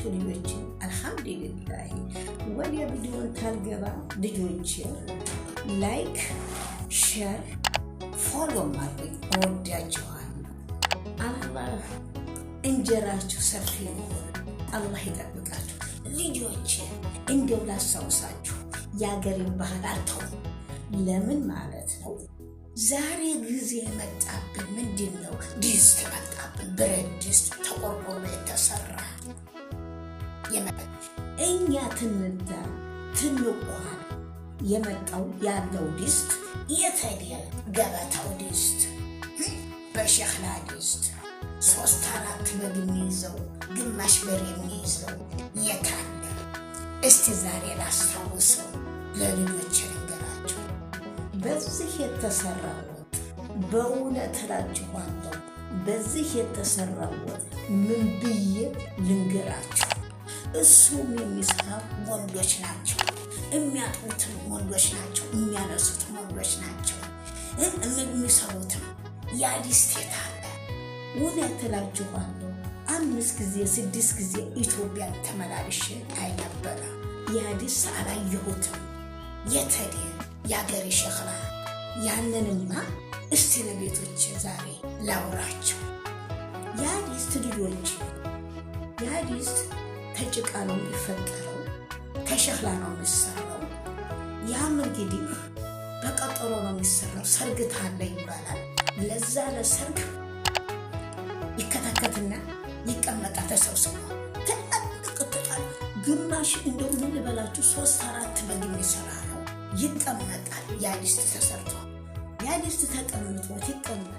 ዋላችሁ ልጆች? አልሐምዱሊላህ። ወደ ቪዲዮን ታልገባ ልጆች ላይክ፣ ሼር፣ ፎሎ ማድረግ እወዳችኋለሁ። አላህ እንጀራችሁ ሰፊ ይሁን። አላህ ይጠብቃችሁ ልጆች። እንደው ላስታውሳችሁ የአገሬን ባህል አልተው። ለምን ማለት ነው? ዛሬ ጊዜ መጣብን። ምንድን ነው? ድስት መጣብን። ብረት ድስት ተቆርቆሮ የተሰራ እኛ ትንቋል የመጣው ያለው ድስት የተለየ ገበታው ድስት በሸክላ ድስት 3-4 በግ የሚይዘው ግማሽ በር የሚይዘው የታለ? እስቲ ዛሬ ላስታውሰው ለልጆች ልንገራቸው። በዚህ የተሰራው ወጥ በእውነት እላችኋለሁ፣ በዚህ የተሰራው ወጥ ምን ብዬ ልንገራቸው? እሱም የሚሰራው ወንዶች ናቸው፣ የሚያጥቡትም ወንዶች ናቸው፣ የሚያነሱትም ወንዶች ናቸው፣ የሚሰሩትም ያ ድስት የታለ? እውነት እላችኋለሁ 5 ጊዜ 6 ጊዜ ኢትዮጵያን ተመላልሼ አይ ነበረ። ያ ድስት አላየሁትም። የተደ የአገሬ ሸክላ ያንንማ እስቲ ለቤቶች ዛሬ ላውራቸው። ያ ድስት ልጆች፣ ያ ድስት ከጭቃ ነው የሚፈጠረው፣ ከሸክላ ነው የሚሰራው። ያም እንግዲህ በቀጠሮ ነው የሚሰራው። ሰርግ ታለ ይባላል። ለዛ ለሰርግ ይከታከትና ይቀመጣ ተሰብስቦ ተጠቅጥቃል። ግማሽ እንደው ምን ልበላችሁ 3-4 በግ የሚሰራ ነው። ይቀመጣል። ያ ድስት ተሰርቶ ያ ድስት ተቀምጦት ይቀመጥ